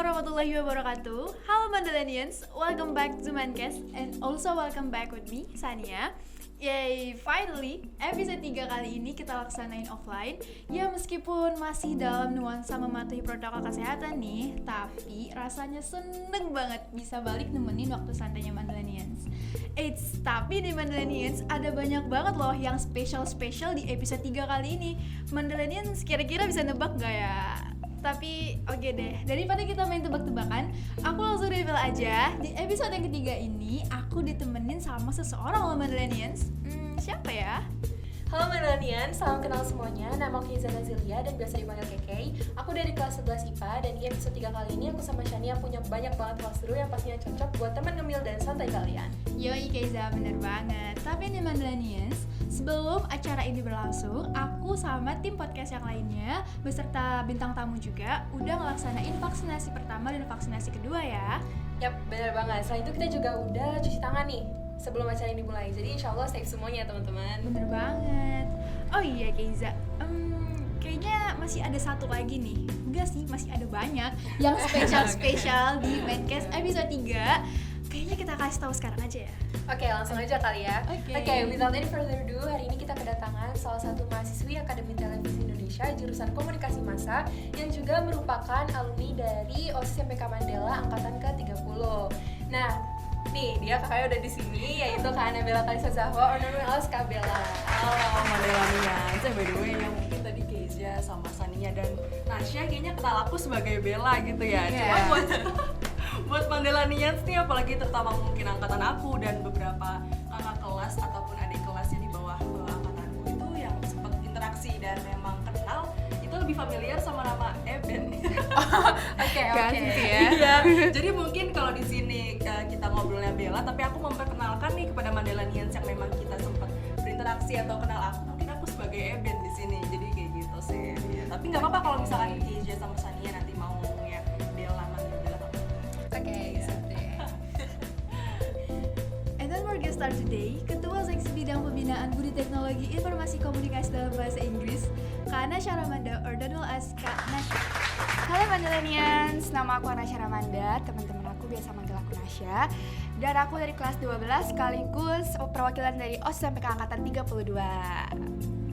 warahmatullahi wabarakatuh. Halo Mandalanians, welcome back to Mancast and also welcome back with me, Sania. Yay, finally, episode 3 kali ini kita laksanain offline. Ya meskipun masih dalam nuansa mematuhi protokol kesehatan nih, tapi rasanya seneng banget bisa balik nemenin waktu santainya Mandalanians. Tapi di Mandalanians ada banyak banget loh yang spesial di episode 3 kali ini. Mandalanians kira-kira bisa nebak gak ya? Tapi oke deh, daripada kita main tebak-tebakan, aku langsung reveal aja. Di episode yang ketiga ini, aku ditemenin sama seseorang loh Mandalanians. Siapa ya? Halo Mandalanians, salam kenal semuanya. Nama aku Iza Nazilia dan biasa dipanggil Keke. Aku dari kelas 11 IPA dan di episode 3 kali ini aku sama Shania punya banyak banget hal seru yang pastinya cocok buat teman ngemil dan santai kalian. Yoi Keiza, bener banget. Tapi nih Mandalanians, sebelum acara ini berlangsung, aku sama tim podcast yang lainnya beserta bintang tamu juga udah ngelaksanain vaksinasi pertama dan vaksinasi kedua ya. Yap, bener banget. Selain itu kita juga udah cuci tangan nih sebelum acara ini dimulai. Jadi insya Allah safe semuanya teman-teman. Bener banget. Oh iya Keiza, kayaknya masih ada satu lagi nih. Enggak sih, masih ada banyak yang spesial di Mancast episode 3. Kayaknya kita kasih tahu sekarang aja ya. Oke, langsung aja kali ya. Oke, without any further ado, hari ini kita kedatangan salah satu mahasiswi Akademi Televisi Indonesia jurusan Komunikasi Massa yang juga merupakan alumni dari OSIS MPK Mandela angkatan ke-30. Nah, nih dia kakaknya udah di sini, yaitu Kak Anabella Kalisa Zahwa, or known as Kak Bella. Halo Mandalanians, by the way yang mungkin tadi Kezia sama Sania dan Nasya kayaknya kenal aku sebagai Bella gitu ya. Cuma buat Mandalanians nih, apalagi terutama mungkin angkatan aku dan beberapa kakak kelas ataupun adik kelas yang di bawah angkatanku itu yang sempat interaksi dan memang kenal, itu lebih familiar sama nama Eben. Oke. Iya. Jadi mungkin kalau di sini kita ngobrolnya Bella, tapi aku memperkenalkan nih kepada Mandalanians yang memang kita sempat berinteraksi atau kenal aku, mungkin aku sebagai Eben di sini. Jadi kayak gitu sih. Ya. Tapi nggak apa-apa kalau misalkan Kezia sama Sania nanti mau ngomongnya Bella manggil Bella. Oke, And then we're gonna start today. Ketua Seksi Bidang Pembinaan Budi Teknologi Informasi Komunikasi dalam Bahasa Inggris, Kak Nasya Ramanda, or known as Kak Nasya. Halo Mandalanians, nama aku Nasya Ramanda, teman-teman aku biasa manggil aku Nasya. Dan aku dari kelas 12 sekaligus perwakilan dari OSIS MPK angkatan 32.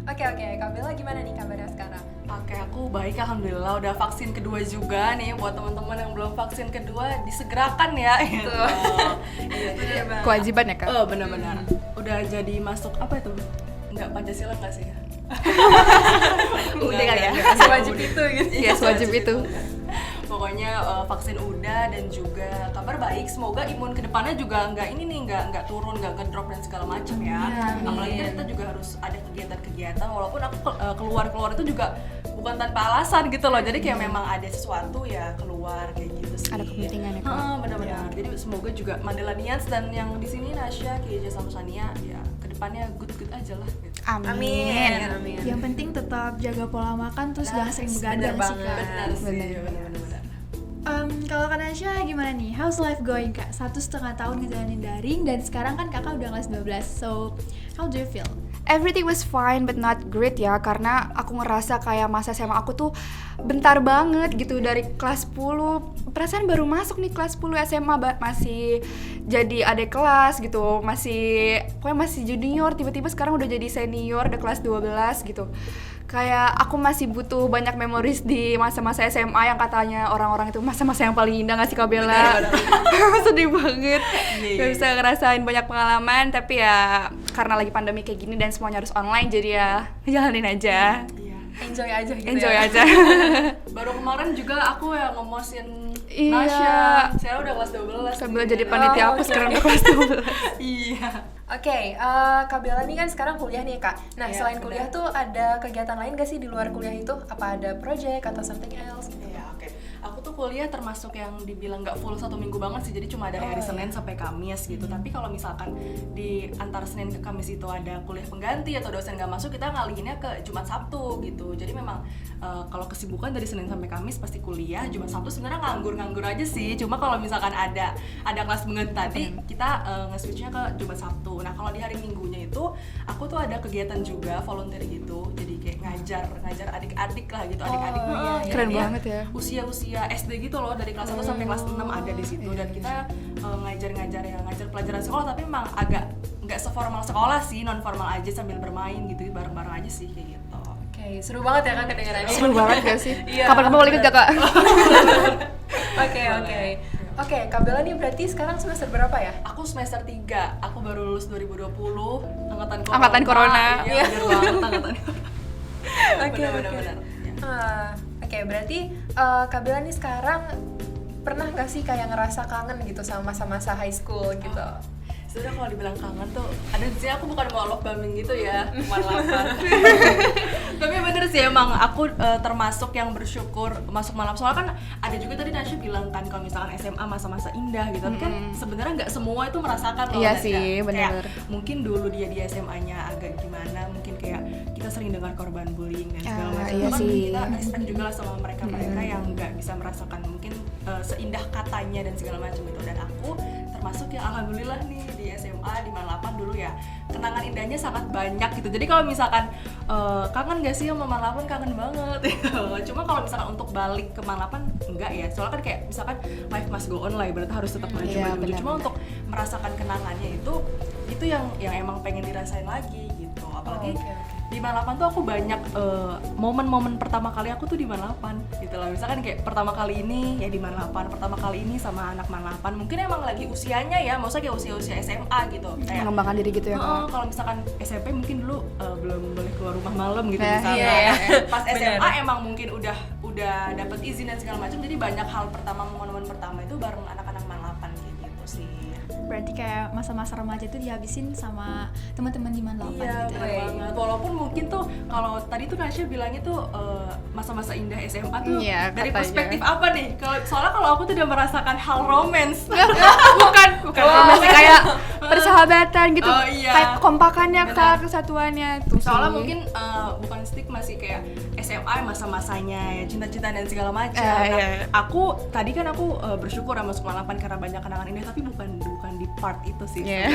Oke, Kak Bella gimana nih kabarnya sekarang? Oke, aku baik alhamdulillah, udah vaksin kedua juga nih. Buat teman-teman yang belum vaksin kedua disegerakan ya. Gitu. Iya, Bener banget. Kewajiban ya Kak? Benar-benar. Udah jadi masuk apa itu? Enggak Pancasila enggak sih ya? Udah kali ya? Sewajib itu gitu. Iya, sewajib itu. Pokoknya vaksin udah dan juga kabar baik. Semoga imun kedepannya juga nggak turun, nggak ngedrop dan segala macam ya. Apalagi kan kita juga harus ada kegiatan-kegiatan. Walaupun aku keluar itu juga bukan tanpa alasan gitu loh. Jadi kayak memang ada sesuatu ya keluar kayak gitu sih. Ada kepentingan ya Kak? Benar-benar. Jadi semoga juga Mandalanians dan yang di sini Nasya, Kezia sama Sania ya kedepannya good aja lah. Gitu. Amin. Yang penting tetap jaga pola makan, terus jangan sering begadang sih Kak. Benar sih. Benar. Kalau Kak Nasya gimana nih? How's life going Kak? 1,5 tahun ngejalanin daring dan sekarang kan kakak udah kelas 12. So, how do you feel? Everything was fine but not great ya, karena aku ngerasa kayak masa SMA aku tuh bentar banget gitu, dari kelas 10. Perasaan baru masuk nih kelas 10 SMA, masih jadi adik kelas gitu, pokoknya masih junior, tiba-tiba sekarang udah jadi senior, udah kelas 12 gitu. Kayak aku masih butuh banyak memories di masa-masa SMA yang katanya orang-orang itu masa-masa yang paling indah, nggak sih Kak Bella? Sedih banget. Gak bisa ngerasain banyak pengalaman, tapi ya karena lagi pandemi kayak gini dan semuanya harus online, jadi ya jalanin aja. Enjoy aja gitu. Enjoy ya. aja. Baru kemarin juga aku yang ngemosin Iya. Nasya. Sekarang udah kelas 12. Kak Bella jadi panitia aku sekarang udah kelas 12. Iya. Oke, Kak Bella nih kan sekarang kuliah nih Kak. Nah, Iya, selain benar. kuliah tuh ada kegiatan lain gak sih di luar kuliah itu? Apa ada project atau something else gitu? Iya, oke. Aku tuh kuliah termasuk yang dibilang nggak full 1 minggu banget sih, jadi cuma ada hari Senin sampai Kamis gitu. Tapi kalau misalkan di antara Senin ke Kamis itu ada kuliah pengganti atau dosen nggak masuk, kita ngalihinnya ke Jumat Sabtu gitu. Jadi memang kalau kesibukan dari Senin sampai Kamis pasti kuliah. Jumat Sabtu sebenarnya nganggur aja sih. Cuma kalau misalkan ada kelas pengganti tadi, kita nge-switchnya ke Jumat Sabtu. Nah kalau di hari Minggunya itu aku tuh ada kegiatan juga volunteer gitu, jadi kayak ngajar adik-adik lah gitu, adik-adik Keren banget ya. usia SD gitu loh, dari kelas 1 sampai kelas 6 ada di situ. Dan kita ngajar pelajaran sekolah, tapi memang agak nggak seformal sekolah sih, non formal aja sambil bermain gitu, bareng-bareng aja sih kayak gitu. Oke, seru banget ya Kak kedengarannya. Seru banget gak sih? Iya, Kapan-kapan boleh ikut gak Kak? Oke, Kak Bella nih berarti sekarang semester berapa ya? Aku semester 3, aku baru lulus 2020, angkatan corona. Angkatan corona. Iya, bener banget angkatan. Oke. Bener-bener. Oke, berarti Kak Bella nih sekarang pernah nggak sih kayak ngerasa kangen gitu sama masa-masa high school gitu? Sebenarnya kalau dibilang kangen tuh, ada sih, aku bukan mau love bombing gitu ya, malapan. Tapi bener sih, emang aku termasuk yang bersyukur masuk malam. Soalnya kan ada juga tadi Nasya bilang kan kalau misalkan SMA masa-masa indah gitu, tapi kan sebenarnya nggak semua itu merasakan loh. Iya Dan sih, bener. mungkin dulu dia di SMA-nya agak gimana, mungkin kayak kita sering dengar korban bullying dan segala macam. Iya Cuman sih. kita respect juga lah sama mereka yang nggak bisa merasakan mungkin seindah katanya dan segala macam itu. Dan aku termasuk yang alhamdulillah nih di SMA di Manlapan dulu ya, kenangan indahnya sangat banyak gitu. Jadi kalau misalkan kangen gak sih sama Manlapan, kangen banget gitu. Cuma kalau misalkan untuk balik ke Manlapan enggak ya, soalnya kan kayak misalkan life must go on lah, berarti harus tetap maju. Iya, Cuma benar. untuk merasakan kenangannya itu yang emang pengen dirasain lagi gitu. Apalagi di Manlapan tuh aku banyak momen-momen pertama kali aku tuh di Manlapan gitu lah. Misalkan kayak pertama kali ini ya di Manlapan, pertama kali ini sama anak Manlapan. Mungkin emang lagi usianya ya, maksudnya kayak usia SMA gitu. Kayak Mengembangkan diri gitu ya Kak? kalau misalkan SMP mungkin dulu belum boleh keluar rumah malam gitu Iya, misalnya. iya. Pas SMA Bener. emang mungkin udah dapat izin dan segala macam. Jadi banyak hal pertama, momen-momen pertama itu bareng anak-anak Manlapan kayak gitu sih. Berarti kayak masa-masa remaja itu dihabisin sama teman-teman di Manlapan Iya, gitu. benar banget. Walaupun mungkin tuh kalau tadi tuh Nasya bilangnya tuh masa-masa indah SMA tuh Iya, dari katanya. perspektif apa nih? Soalnya kalau aku tuh udah merasakan hal romance. bukan masih kayak persahabatan gitu, Oh, iya. kayak kompakannya Benar. Kak, kesatuannya tuh Soalnya sih. mungkin bukan stigma sih, kayak SMA masa-masanya ya cinta-cinta dan segala macam. Iya. Aku tadi kan aku bersyukur sama masuk Manlapan karena banyak kenangan indah, tapi bukan di part itu sih. Iya.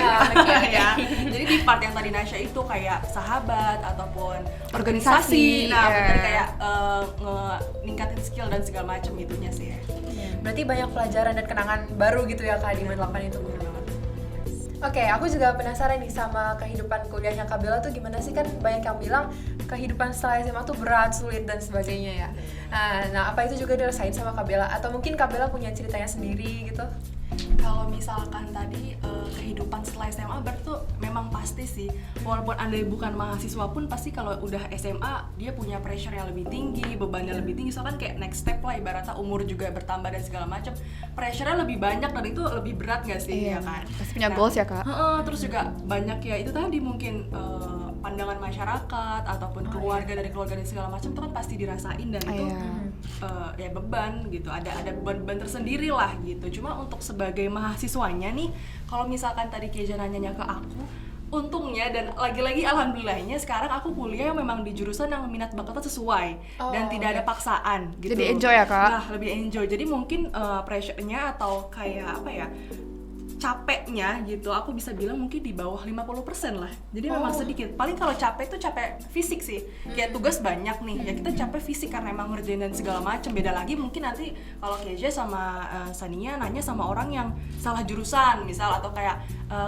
Ya. Jadi di part yang tadi Nasya itu kayak sahabat ataupun Organisasi, Nah, iya. bener kayak ningkatin skill dan segala macam itunya sih. Berarti banyak pelajaran dan kenangan baru gitu ya Kak di Manlapan itu. Oke, aku juga penasaran nih sama kehidupan kuliahnya Kak Bella tuh gimana sih, kan banyak yang bilang kehidupan setelah SMA tuh berat, sulit dan sebagainya ya. Nah, apa itu juga dirasain sama Kak Bella? Atau mungkin Kak Bella punya ceritanya sendiri gitu? Kalau misalkan tadi kehidupan setelah SMA berarti tuh memang pasti sih, walaupun andai bukan mahasiswa pun pasti kalau udah SMA dia punya pressure yang lebih tinggi, bebannya lebih tinggi. Soalnya kan kayak next step lah, ibaratnya umur juga bertambah dan segala macam, pressure-nya lebih banyak dan itu lebih berat gak sih? Iya, Ya kan? pasti punya goals ya, Kak. Terus juga banyak ya itu tadi mungkin pandangan masyarakat ataupun keluarga dari keluarga dan segala macam itu kan pasti dirasain, dan itu ya beban gitu, ada beban tersendiri lah gitu. Cuma untuk sebagai mahasiswanya nih, kalau misalkan tadi Keja nanyanya ke aku, untungnya dan lagi-lagi alhamdulillahnya sekarang aku kuliah yang memang di jurusan yang minat bakatnya sesuai dan tidak ada paksaan gitu. Jadi enjoy ya, Kak? Nah, lebih enjoy. Jadi mungkin pressure-nya atau kayak apa ya, capeknya gitu, aku bisa bilang mungkin di bawah 50% lah. Jadi memang sedikit. Paling kalau capek tuh capek fisik sih. Kayak tugas banyak nih, ya kita capek fisik karena emang ngerjain dan segala macam. Beda lagi mungkin nanti kalau Keja sama Sania nanya sama orang yang salah jurusan misal, atau kayak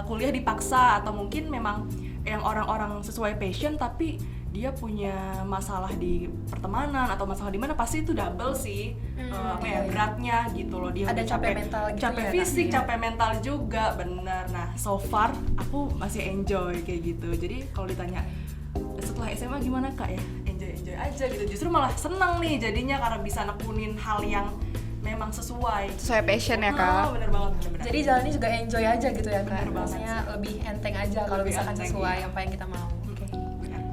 kuliah dipaksa, atau mungkin memang yang orang-orang sesuai passion tapi dia punya masalah di pertemanan atau masalah di mana, pasti itu double sih apa ya, beratnya gitu loh. Dia Ada udah capek mental gitu capek ya, fisik, Kak? capek mental juga, bener. Nah, so far aku masih enjoy kayak gitu. Jadi kalau ditanya setelah SMA gimana Kak, ya enjoy aja gitu. Justru malah seneng nih jadinya karena bisa nekunin hal yang memang sesuai passion ya, Kak. Bener banget, bener. Jadi jalannya juga enjoy aja gitu ya Kak? Bener banget Maksudnya lebih enteng aja kalau Lebih misalkan enteng, sesuai iya. apa yang kita mau.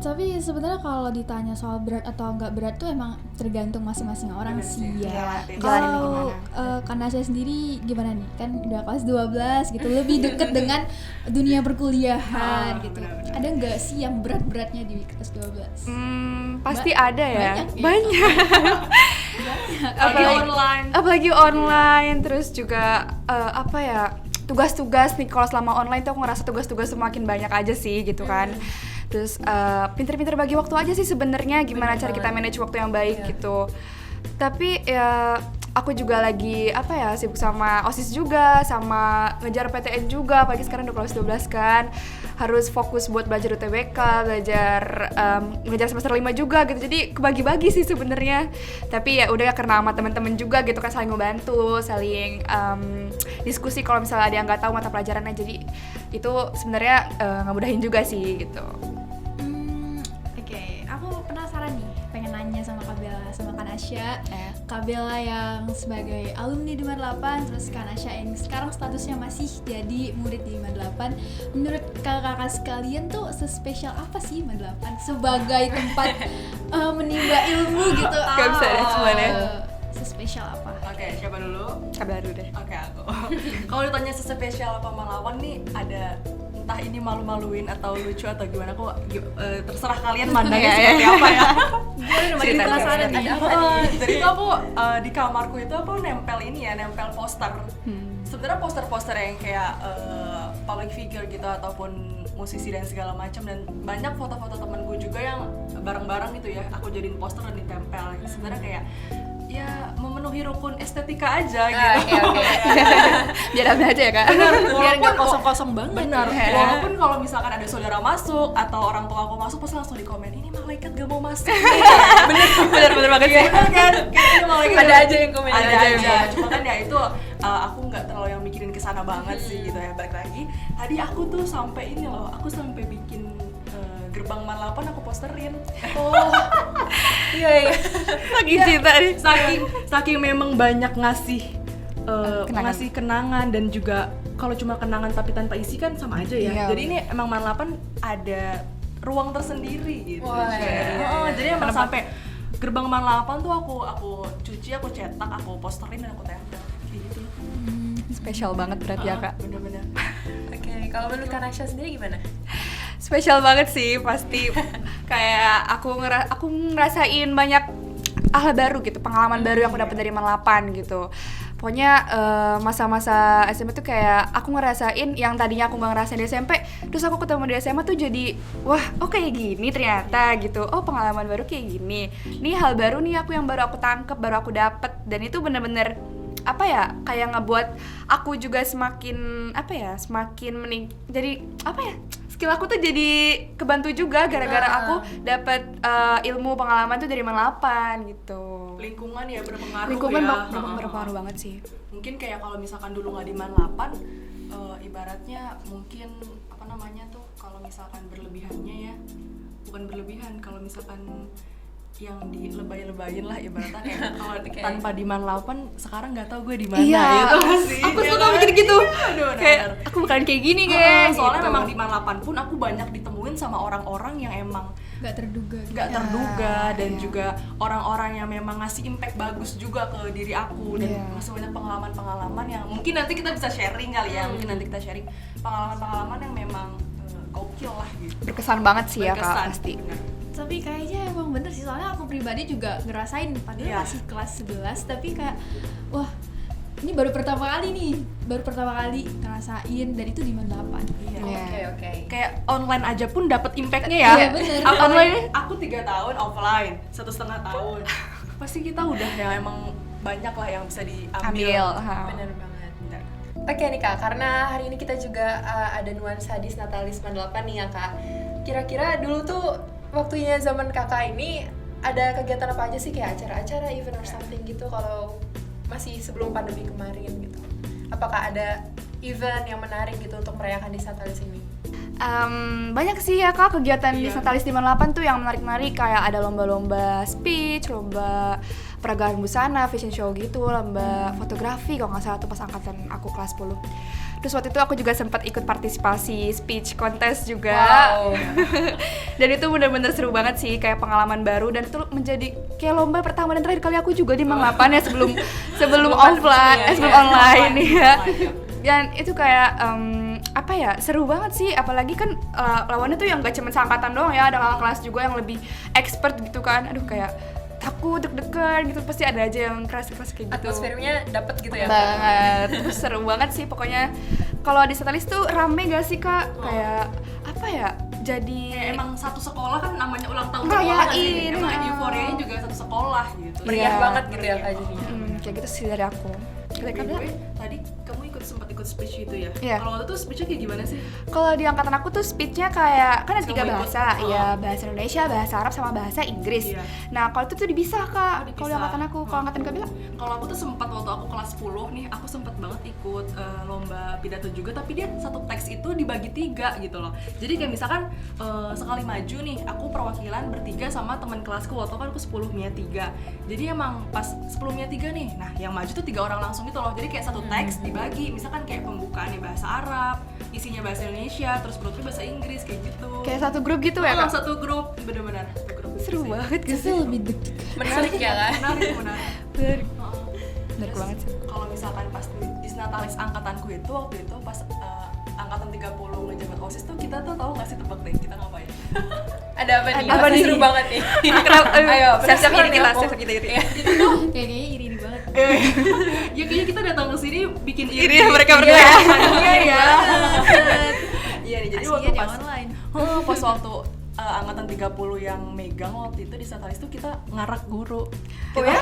Tapi sebenarnya kalau ditanya soal berat atau enggak berat tuh emang tergantung masing-masing orang Bener sih sih. ya. Iya, jalaninnya Kalau gimana? karena saya sendiri gimana nih? Kan udah kelas 12 gitu, lebih deket dengan dunia perkuliahan gitu. benar-benar. Ada enggak sih yang berat-beratnya di kelas 12? Pasti ada ya. banyak ya? Banyak. Apalagi online. Apalagi online, terus juga apa ya? tugas-tugas nih kalau selama online tuh aku ngerasa tugas-tugas semakin banyak aja sih gitu kan. Terus pinter-pinter bagi waktu aja sih sebenarnya, gimana cara kita manage waktu yang baik gitu. Tapi ya aku juga lagi sibuk sama OSIS juga, sama ngejar PTN juga, apalagi sekarang udah kelas 12 kan. Harus fokus buat belajar UTBK, ngejar semester 5 juga gitu. Jadi kebagi-bagi sih sebenarnya. Tapi ya udah karena sama teman-teman juga gitu kan, saling membantu, saling diskusi kalau misalnya ada yang nggak tahu mata pelajarannya. Jadi itu sebenarnya ngemudahin juga sih gitu. Oke, aku penasaran nih, pengen nanya sama Kak Bella sama Kak Nasya. Kak Bella yang sebagai alumni di 8, terus Kak Nasya yang sekarang statusnya masih jadi murid di 8. Menurut kakak-kakak sekalian tuh sespesial apa sih 8 sebagai tempat menimba ilmu gitu? Gak bisa deh semuanya. Sespesial apa? Oke, siapa dulu? Kabar dulu deh. Oke, aku. Kalau ditanya sespesial apa Malawan nih, ada entah ini malu-maluin atau lucu atau gimana, aku terserah kalian mandangnya seperti apa ya. Gue makin penasaran nih. Jadi itu aku di kamarku itu aku nempel poster. Sebenarnya poster-poster yang kayak public figure gitu ataupun musisi dan segala macam, dan banyak foto-foto temanku juga yang bareng-bareng gitu ya. Aku jadiin poster dan ditempel. Sebenarnya kayak ya memenuhi rukun estetika aja gitu. Biar apa aja ya Kak? Biar nggak kosong-kosong banget. Benar. Walaupun kalau misalkan ada saudara masuk atau orang tua aku masuk, pasti langsung di komen, ini malaikat gak mau masuk. Bener banget sih. Bener kan? Kayaknya malaikat Ada aja yang komen. Ada aja. Cuma kan ya itu aku nggak terlalu yang mikirin kesana banget sih gitu ya. Balik lagi, tadi aku tuh sampai ini loh, aku sampai bikin gerbang 8 aku posterin. Iya. Lagi cinta nih. Saking memang banyak ngasih Kenangan. ngasih kenangan, dan juga kalau cuma kenangan tapi tanpa isi kan sama aja ya. Iya. Jadi ini emang 8 ada ruang tersendiri gitu. Wah, iya. Jadi emang sampai gerbang 8 tuh aku cuci, aku cetak, aku posterin dan aku tempel kayak gitu. Spesial banget berarti ya Kak. Bener-bener. Oke, kalau menurut Kak Nasya sendiri gimana? Spesial banget sih pasti. Kayak aku ngerasain banyak hal baru gitu, pengalaman baru yang aku dapat dari 8 gitu. Pokoknya masa-masa SMP tuh kayak aku ngerasain yang tadinya aku nggak ngerasain di SMP, terus aku ketemu di SMA tuh jadi wah, kayak gini ternyata gitu. Oh, pengalaman baru kayak gini. Nih hal baru nih yang baru aku tangkep, baru aku dapet, dan itu bener-bener kayak ngebuat aku juga semakin jadi skill aku tuh jadi kebantu juga gara-gara aku dapat ilmu pengalaman tuh dari 8 gitu. Lingkungan ya berpengaruh. Lingkungan ya. berpengaruh banget sih. Mungkin kayak kalau misalkan dulu nggak di 8, ibaratnya mungkin kalau misalkan berlebihannya ya, bukan berlebihan, kalau misalkan yang dilebay-lebayin lah ibaratnya kayak kalau tanpa di 8 sekarang nggak tahu gue di mana gitu sih. Aku suka mikir gitu. Kayak aku bukan kayak gini guys. Soalnya gitu. memang di 8 pun aku banyak ditemuin sama orang-orang yang emang Nggak terduga. dan juga orang-orang yang memang ngasih impact bagus juga ke diri aku, dan masih banyak pengalaman-pengalaman yang mungkin nanti kita bisa sharing kali ya. Mungkin nanti kita sharing pengalaman-pengalaman yang memang gokil lah gitu. Berkesan banget sih ya Kak, Berkesan, pasti. bener. Tapi kayaknya emang bener sih, soalnya aku pribadi juga ngerasain padahal masih kelas 11, tapi kayak wah, ini baru pertama kali ngerasain, dan itu di 8. Oke. Kayak online aja pun dapat impactnya ya. Iya, bener. Online aku 3 tahun offline, 1,5 tahun. Pasti kita udah ya emang banyak lah yang bisa diambil. Bener banget. Oke nih Kak, karena hari ini kita juga ada nuansa di Natalis 8 nih ya Kak. Kira-kira dulu tuh waktunya zaman kakak ini ada kegiatan apa aja sih, kayak acara-acara, event or something gitu kalau masih sebelum pandemi kemarin gitu? Apakah ada event yang menarik gitu untuk merayakan di Natalis ini? Banyak sih ya Kak kegiatan di Natalis 8 tuh yang menarik-menarik, kayak ada lomba-lomba speech, lomba peragaan busana, fashion show gitu, lomba fotografi kalau nggak salah tuh pas angkatan aku kelas 10. Terus waktu itu aku juga sempat ikut partisipasi speech contest juga. Wow. Dan itu benar-benar seru banget sih, kayak pengalaman baru, dan itu menjadi kayak lomba pertama dan terakhir kali aku juga di 8 ya sebelum offline, sebelum online ya. Dan itu kayak seru banget sih, apalagi kan lawannya tuh yang gak cuma seangkatan doang ya, ada kakak kelas juga yang lebih expert gitu kan. Aduh, kayak takut, deg-degan gitu, pasti ada aja yang keras-keras kayak gitu. Atmosfernya dapet gitu ya? Banget, seru banget sih pokoknya. kalau di Satalis tuh rame gak sih Kak? Kayak apa ya? Jadi Kayak emang satu sekolah kan namanya ulang tahun Ngerayain, sekolah nggak sih? Emang nah. euforianya juga satu sekolah gitu. Meriah Iya, banget gitu ya Kak jadinya. kayak gitu sih dari aku. Kita By the way, tadi kamu sempat ikut speech itu ya? Iya. Kalau waktu itu speechnya kayak gimana sih? Kalau di angkatan aku tuh speech-nya kayak kan ada 3 Semua ikut. bahasa, ya bahasa Indonesia, bahasa Arab sama bahasa Inggris. Iya. Nah, kalau itu tuh dipisah Kak. Oh, Kalau di dipisah. angkatan aku, kalau angkatan Kabila Kalau aku tuh sempat waktu aku kelas 10 nih, aku sempat banget ikut lomba pidato juga, tapi dia satu teks itu dibagi 3 gitu loh. Jadi kayak misalkan sekali maju nih, aku perwakilan bertiga sama teman kelasku, waktu kan aku 10 Mia 3. Jadi emang pas 10 Mia 3 nih, nah yang maju tuh 3 orang langsung gitu loh. Jadi kayak satu teks dibagi, misalkan kayak pembukaannya bahasa Arab, isinya bahasa Indonesia, terus penutupnya bahasa Inggris kayak gitu. kayak satu grup gitu ya Oh, Kak. satu grup, bener-bener satu grup. Seru banget gak Itu sih? lebih deg-degan. Menarik ya kan? Menarik. Menarik Terus, banget sih. kalau misalkan pas di Natalis angkatanku itu waktu itu pas angkatan 30 ngejabat OSIS tuh kita tuh tahu nggak sih tebak deh kita ngapain? Ada apa nih? Apa Pasti nih? seru banget nih. Ayo, siap-siap penasaran iri nih kita, aku. siap-siap kita iri. Kayaknya iri banget. Ya kayaknya kita datang ke sini bikin Iri ya mereka berdua. Iya ya. Iya nih jadi Aslinya waktu di pas online. pas waktu angkatan 30 yang megang waktu itu di Natalis tuh kita ngarak guru. Oh ya?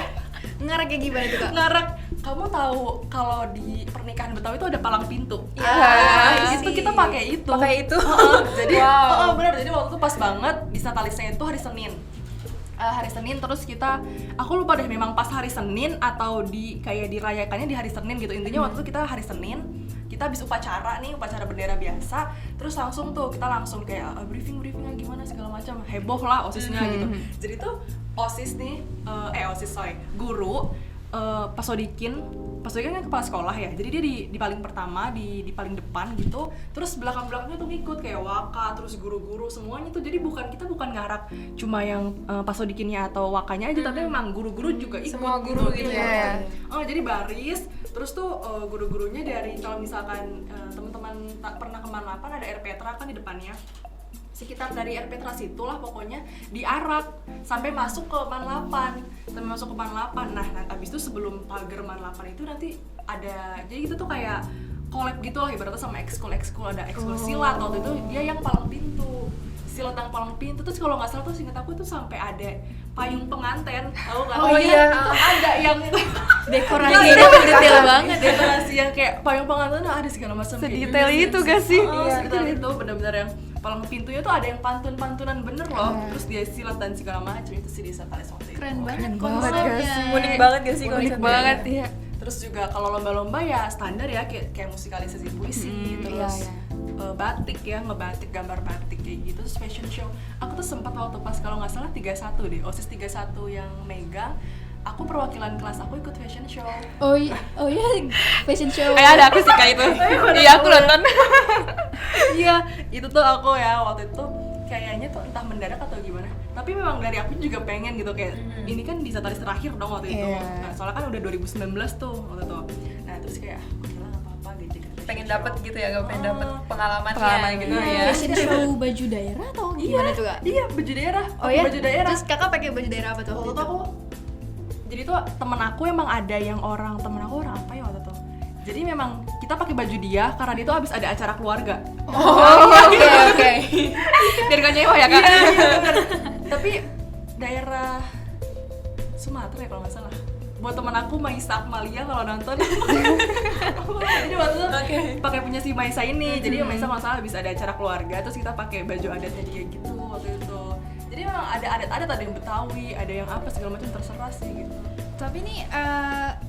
Ngarang kayak gimana tuh Kak? Ngarak, kamu tahu kalau di pernikahan Betawi itu ada palang pintu. Iya, itu sih. kita pakai itu. Pakai itu. Jadi Wow. benar, jadi waktu itu pas banget di Natalisnya itu hari Senin. Hari Senin terus aku lupa deh memang pas hari Senin atau kayak dirayakannya di hari Senin gitu. Intinya waktu itu kita hari Senin, kita habis upacara bendera biasa, terus langsung tuh kita langsung kayak briefingnya gimana segala macam, heboh lah OSISnya gitu. Jadi tuh OSIS nih, guru Pak Sodikin kan kepala sekolah ya, jadi dia di paling pertama, di paling depan gitu, terus belakangnya tuh ngikut kayak waka, terus guru-guru semuanya tuh, jadi kita bukan ngarak cuma yang Pak Sodikinnya atau wakanya aja, tapi memang guru-guru juga ikut. Semua guru gitu ya. Jadi baris, terus tuh guru-gurunya dari kalau misalkan teman-teman tak pernah ke Manlapan ada air Petra kan di depannya, sekitar dari air Petra situlah pokoknya diarak sampai masuk ke Manlapan, Nah, habis itu sebelum pagar Manlapan itu nanti ada, jadi kita tuh kayak collab gitu lah ibaratnya sama ekskul ada ekskul silat. Waktu itu dia yang palang pintu, silat yang palang pintu. Terus kalau nggak salah tuh seingat aku tuh sampai ada payung pengantin, tahu nggak? Oh iya. Tuh ada yang Dekorasinya detail banget ya. dekorasi yang kayak payung pengantin ada segala macam kayak Sedetail gitu. itu gak sih? Sedetail itu benar-benar yang palang pintunya tuh ada yang pantun-pantunan bener loh. Terus dia silat dan segala macam itu sih di Natalis waktu itu. Keren banget banget gak konsepnya. sih? Unik banget gak sih Unik konsepnya? banget ya. Terus juga kalau lomba-lomba ya standar ya kayak musikalisasi puisi, terus batik ya, ngebatik, gambar batik kayak gitu, terus fashion show. Aku tuh sempat waktu pas kalau nggak salah 31 deh, OSIS 31 yang megang, aku perwakilan kelas aku ikut fashion show. Oh iya, fashion show. Ada aku sih Kak itu. Iya, aku nonton. Iya, itu tuh aku ya waktu itu kayaknya tuh entah mendadak atau gimana. Tapi memang dari aku juga pengen gitu kayak ini kan di Natalis terakhir dong waktu itu. Iya. Nah, soalnya kan udah 2019 tuh waktu itu. Nah, terus kayak oke lah nggak apa-apa gitu kan. Pengen dapet gitu ya, gak pengen dapet pengalamannya Pengalaman gitu gitu. ya. Fashion show baju daerah atau gimana tuh Kak? Iya, baju daerah. Oh ya? Baju daerah. Terus Kakak pakai baju daerah apa tuh? Waktu itu aku jadi tuh temen aku emang ada yang temen aku orang apa ya waktu itu. Jadi memang kita pakai baju dia karena dia tuh habis ada acara keluarga. Oke. Biar gak nyewa ya Kak. Iya, bener. Tapi daerah Sumatera ya kalau nggak salah. Buat temen aku Maisa Akmalia kalau nonton. Jadi waktu itu pakai punya si Maisa ini. Jadi Maisa kalau nggak salah habis ada acara keluarga, terus kita pakai baju adatnya dia gitu waktu itu. Jadi memang ada adat-adat, ada yang Betawi, ada yang apa segala macam, terserah sih gitu. Tapi nih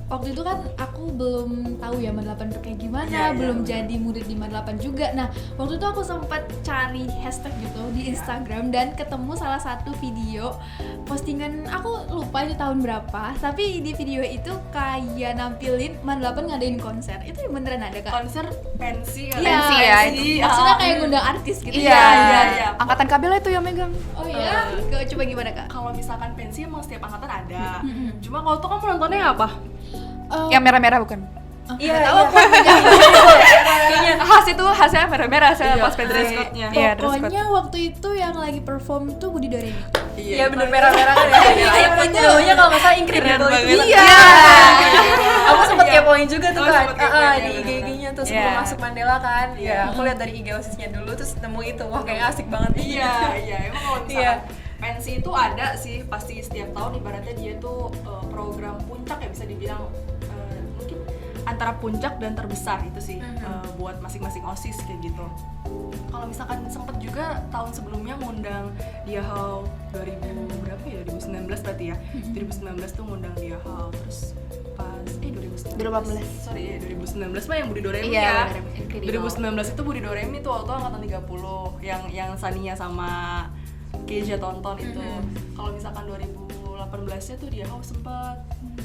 waktu itu kan aku belum tahu ya Manlapan tuh kayak gimana, Iya, belum bener. jadi murid di Manlapan juga. Nah, waktu itu aku sempat cari hashtag gitu di Instagram dan ketemu salah satu video postingan, aku lupa itu tahun berapa, tapi di video itu kayak nampilin Manlapan ngadain konser. Itu beneran ada Kak? Konser pensi Iya, pensi ya, maksudnya kayak ngundang artis gitu. Iya, iya. Angkatan Kabila itu yang megang. Oh iya, coba gimana Kak? Kalau misalkan pensi emang setiap angkatan ada. Cuma kalau tuh kamu nontonnya apa? Yang merah-merah bukan? Iya, tahu aku Khasnya merah-merah saya Iya, pas dress dress code-nya. code-nya. Iya, dress code. pokoknya waktu itu yang lagi perform tuh Budi Doremi. Iya bener merah-merah kan ya. Itu namanya kalau nggak salah Ingrid Keren gitu. banget. Iya. Aku sempet Iya. kepoin juga tuh Oh, kan. sempet kepoin, Ah, iya, di bener-bener. IG-nya OSISnya tuh sebelum Yeah. masuk Mandela kan. Iya. Ya, aku lihat dari IG OSISnya dulu terus nemu itu. Wah, kayak asik banget. Iya, emang kalau misalkan Iya. pensi itu ada sih pasti setiap tahun, ibaratnya dia tuh program puncak ya bisa dibilang, mungkin antara puncak dan terbesar itu sih buat masing-masing OSIS kayak gitu. Kalau misalkan sempet juga tahun sebelumnya ngundang Diahau 2000 berapa ya, 2019 berarti ya. 2019 tuh ngundang Diahau, terus pas 2019 sorry ya 2019 mah yang Budi Doremi Iya, ya. benar, Incredible. 2019 itu Budi Doremi tuh waktu angkatan 30 yang Sania sama Keja tonton itu. Kalau misalkan 2018-nya tuh Diahau sempet,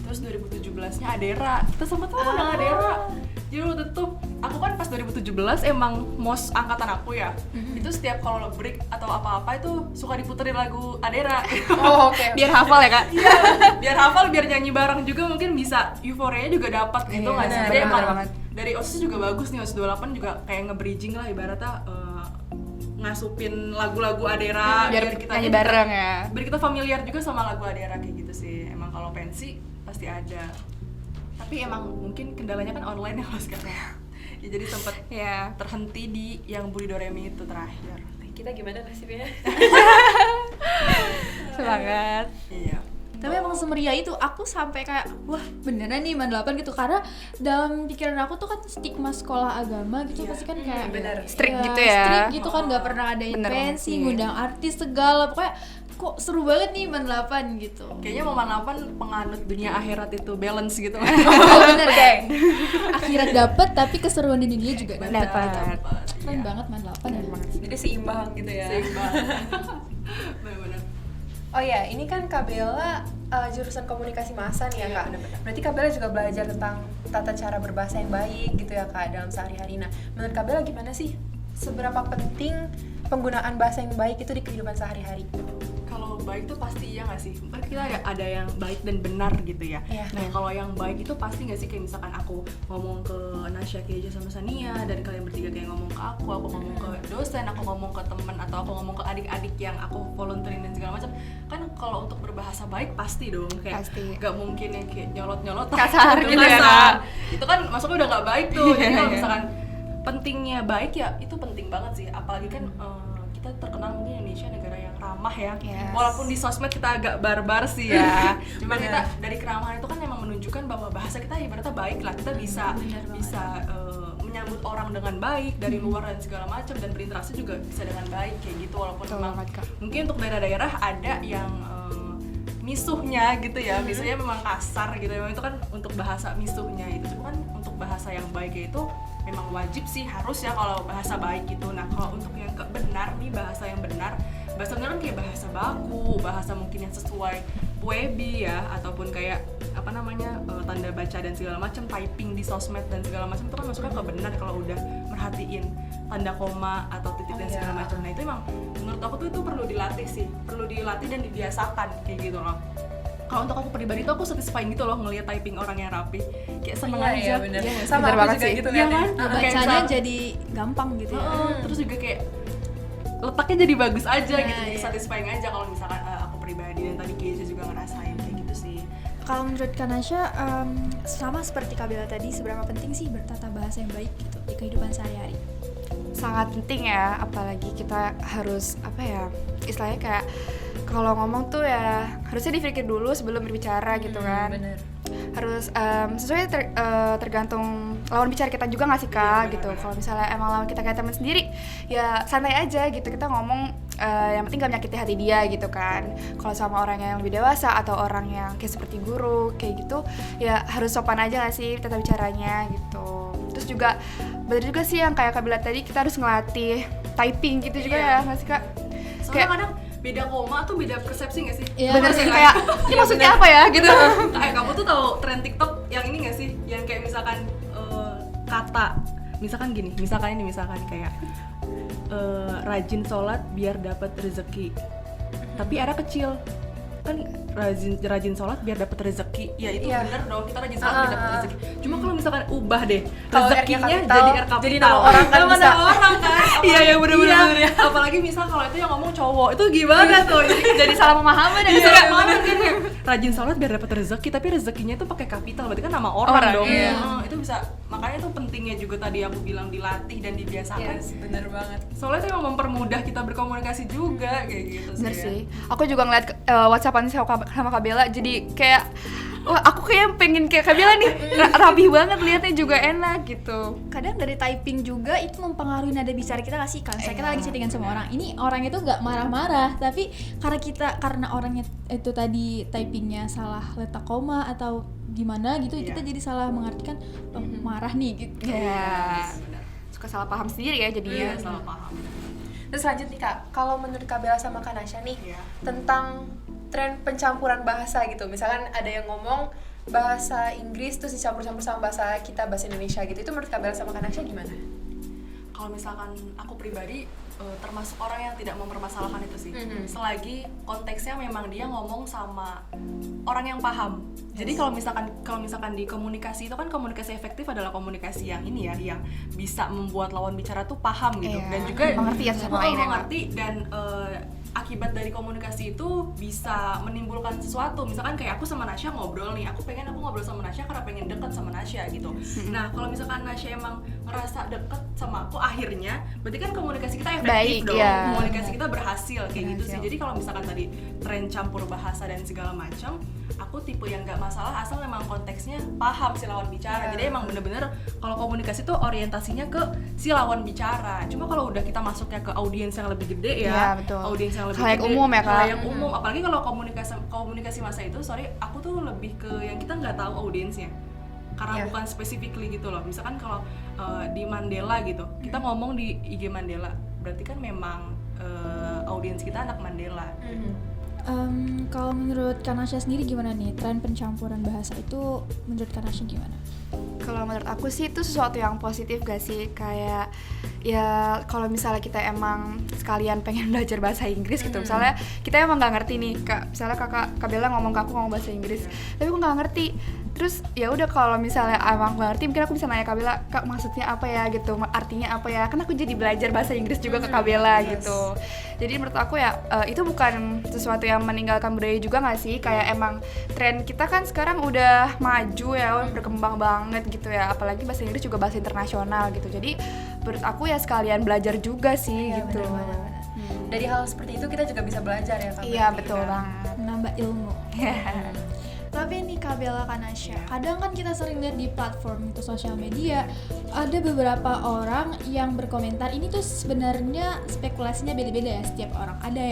terus 2017-nya Adera, kita sempet tuh ngundang Adera. Jadi waktu itu aku kan pas 2017 emang mos angkatan aku ya, itu setiap kalau break atau apa-apa itu suka diputerin lagu Adera. Oh, oke. Biar hafal ya kak. Iya, biar hafal, biar nyanyi bareng juga, mungkin bisa euforianya juga dapat gitu nggak sih? benar, Jadi benar emang banget. dari OSIS juga bagus nih, OSIS 28 juga kayak nge-bridging lah ibaratnya, ngasupin lagu-lagu Adera Biar nyanyi bareng ya. biar kita familiar juga sama lagu Adera kayak gitu sih. Emang kalau pensi pasti ada, tapi emang mungkin kendalanya kan online ya kalau sekarang ya, jadi sempat Ya. terhenti di yang Budi Doremi itu terakhir. Kita gimana nasibnya? Semangat. Iya. Tapi emang semeriah itu, aku sampai kayak wah beneran nih Man 8 gitu, karena dalam pikiran aku tuh kan stigma sekolah agama gitu Iya. pasti kan kayak Bener. Strict gitu ya. strict gitu kan, nggak pernah adain Bener banget pensi, sih. ngundang artis segala, pokoknya kok seru banget nih Man 8 gitu. Kayaknya Momen 8 penganut dunia akhirat itu, balance gitu. Oh, bener ya. Akhirat dapet tapi keseruan di dunia juga Bener, dapat. dapet, Keren iya. banget Man 8 ya. Jadi seimbang gitu ya. Seimbang. Bener-bener. Oh ya, ini kan Kak Bella jurusan komunikasi massa nih ya Kak. Berarti Kak Bella juga belajar tentang tata cara berbahasa yang baik gitu ya Kak dalam sehari-hari. Nah, menurut Kak Bella gimana sih? Seberapa penting penggunaan bahasa yang baik itu di kehidupan sehari-hari? Kalau baik tuh pasti iya nggak sih? Kan kita ada yang baik dan benar gitu ya. Iya. Nah kalau yang baik itu pasti nggak sih, kayak misalkan aku ngomong ke Nasya, Keja sama Sania, dan kalian bertiga kayak ngomong ke aku ngomong ke dosen, aku ngomong ke temen, atau aku ngomong ke adik-adik yang aku volunteerin dan segala macam. Kan kalau untuk berbahasa baik pasti dong, kayak Pasti. nggak mungkin yang kayak nyolot-nyolot Kasar gitu ya, kasar. Kak. Itu kan masuknya udah nggak baik tuh. Jadi kalau misalkan pentingnya baik ya itu penting banget sih, apalagi kan kita terkenal mungkin Indonesia negara yang ramah ya. Yes. Walaupun di sosmed kita agak barbar sih ya. Cuma kita dari keramahan itu kan memang menunjukkan bahwa bahasa kita ibaratnya baik lah. Kita bisa menyambut orang dengan baik dari luar dan segala macam, dan berinteraksi juga bisa dengan baik kayak gitu. Walaupun Betul memang banget, Kak. mungkin untuk daerah-daerah ada yang misuhnya gitu ya, misuhnya memang kasar gitu, memang itu kan untuk bahasa misuhnya itu. Cuma kan untuk bahasa yang baik itu memang wajib sih, harus ya kalau bahasa baik gitu. Nah kalau untuk yang benar nih, bahasa yang benar, bahasanya kan kayak bahasa baku, bahasa mungkin yang sesuai Puebi ya, ataupun kayak apa namanya tanda baca dan segala macam, typing di sosmed dan segala macam, itu kan masuknya ke benar kalau udah merhatiin tanda koma atau titik dan segala macam. Nah itu emang menurut aku tuh itu perlu dilatih sih, perlu dilatih dan dibiasakan kayak gitu loh. Kalau untuk aku pribadi tuh aku satisfying gitu loh ngelihat typing orang yang rapi, kayak seneng aja. Iya, bener. Iya, Sama bener aku banget juga sih. gitu Iya liatnya. kan? Kayak Bacanya misal- jadi gampang gitu ya. Terus juga kayak letaknya jadi bagus aja Nah, gitu, jadi iya. satisfying aja kalau misalkan aku pribadi, dan tadi Keisha juga ngerasain kayak gitu sih. Kalau menurut Kanasha, sama seperti Kabela tadi, seberapa penting sih bertata bahasa yang baik gitu di kehidupan sehari-hari? Sangat penting ya, apalagi kita harus apa ya, istilahnya kayak kalau ngomong tuh ya harusnya dipikir dulu sebelum berbicara gitu kan. Bener. Harus sesuai tergantung lawan bicara kita juga nggak sih kak, Iya, gitu. benar-benar. Kalau misalnya emang lawan kita kayak teman sendiri ya santai aja gitu, kita ngomong yang penting gak menyakiti hati dia gitu kan. Kalau sama orang yang lebih dewasa atau orang yang kayak seperti guru kayak gitu ya harus sopan aja nggak sih tata bicaranya gitu. Terus juga bener juga sih yang kayak Kak bilang tadi, kita harus ngelatih typing gitu juga Iya. ya nggak sih kak? Soalnya Kayak- kadang beda koma tuh beda persepsi nggak sih? Iya. Bener sih, kayak ini maksudnya apa ya gitu. Kamu tuh tahu tren TikTok yang ini nggak sih? Yang kayak misalkan kata, misalkan gini, misalkan kayak rajin sholat biar dapat rezeki, tapi ada kecil kan rajin sholat biar dapat rezeki rezeki, ya itu Iya. bener dong, kita rajin sholat biar dapat rezeki. Cuma kalau misalkan ubah deh Kalau rezekinya R-nya kapital, jadi R kapital, jadi nama orang kan nama bisa. orang kan. Iya, iya, bener-bener, Iya. Apalagi misal kalau itu yang ngomong cowok, itu gimana tuh? Jadi salah pemahaman ya. Iya, mana kan ya. Rajin sholat biar dapat rezeki, tapi rezekinya itu pakai kapital, berarti kan nama orang dong. iya. Itu bisa, makanya tuh pentingnya juga tadi aku bilang dilatih dan dibiasakan. Yes, bener banget. Soalnya itu emang mempermudah kita berkomunikasi juga kayak gitu sih. Bener ya. sih. Aku juga ngeliat WhatsAppan sama Kak Bella, jadi kayak wah aku kayak pengen kayak Kak Bella nih, rapih banget, liatnya juga enak gitu. Kadang dari typing juga itu mempengaruhi nada bicara kita nggak sih? Kalau misalnya kita lagi chattingan sama orang, ini orang itu nggak marah-marah, tapi karena orangnya itu tadi typingnya salah letak koma atau gimana gitu, kita jadi salah mengartikan oh, marah nih gitu. Ya. Suka salah paham sendiri ya jadinya. Iya, salah paham. Terus lanjut nih Kak, kalau menurut Kak Bella sama Kak Nasya nih Iya. tentang tren pencampuran bahasa gitu, misalkan ada yang ngomong bahasa Inggris terus dicampur-campur sama bahasa kita, bahasa Indonesia gitu, itu menurut Kak Bella sama Kak Nasya gimana? Kalau misalkan aku pribadi termasuk orang yang tidak mempermasalahkan itu sih. Selagi konteksnya memang dia ngomong sama orang yang paham. Jadi kalau misalkan di komunikasi itu kan komunikasi efektif adalah komunikasi yang ini ya, yang bisa membuat lawan bicara tuh paham gitu. Iya, Dan juga mengerti ya sama lain, mengerti dan akibat dari komunikasi itu bisa menimbulkan sesuatu. Misalkan kayak aku sama Nasya ngobrol nih, aku ngobrol sama Nasya karena pengen deket sama Nasya gitu. Nah kalau misalkan Nasya emang ngerasa deket sama aku akhirnya, berarti kan komunikasi kita efektif Baik, dong. iya. Komunikasi kita berhasil kayak gitu sih. Berhasil. Jadi kalau misalkan tadi tren campur bahasa dan segala macam, aku tipe yang nggak masalah asal memang konteksnya paham si lawan bicara. Jadi emang bener-bener kalau komunikasi tuh orientasinya ke si lawan bicara. Cuma kalau udah kita masuknya ke audiens yang lebih gede ya, Iya, betul. audiens yang lebih Khalayak gede, umum ya, Kak. khalayak umum. Apalagi kalau komunikasi masa itu, aku tuh lebih ke yang kita nggak tahu audiensnya. Karena Iya. bukan specifically gitu loh. Misalkan kalau di Mandela gitu, kita ngomong di IG Mandela, berarti kan memang audiens kita anak Mandela. Kalau menurut Kanasya sendiri gimana nih tren pencampuran bahasa itu menurut Kanasya gimana? Kalau menurut aku sih itu sesuatu yang positif gak sih? Kayak ya kalau misalnya kita emang sekalian pengen belajar bahasa Inggris gitu, misalnya kita emang nggak ngerti nih, misalnya Kak Bella ngomong ke aku ngomong bahasa Inggris, tapi aku nggak ngerti. Terus ya udah kalau misalnya emang nggak ngerti, mungkin aku bisa nanya Kak Bella, Kak maksudnya apa ya gitu, artinya apa ya? Kan aku jadi belajar bahasa Inggris juga ke Kak Bella gitu. Jadi menurut aku ya itu bukan sesuatu yang meninggalkan budaya juga nggak sih? Kayak emang tren kita kan sekarang udah maju ya, berkembang banget gitu ya. Apalagi bahasa Inggris juga bahasa internasional gitu. Jadi menurut aku ya sekalian belajar juga sih Iya, gitu. benar-benar. Dari hal seperti itu kita juga bisa belajar ya Kak Iya Bella. betul banget. Menambah ilmu. Tapi nih Kak Bella, Kanasya, kadang kan kita sering lihat di platform itu sosial media ada beberapa orang yang berkomentar, ini tuh sebenarnya spekulasinya beda-beda ya setiap orang. Ada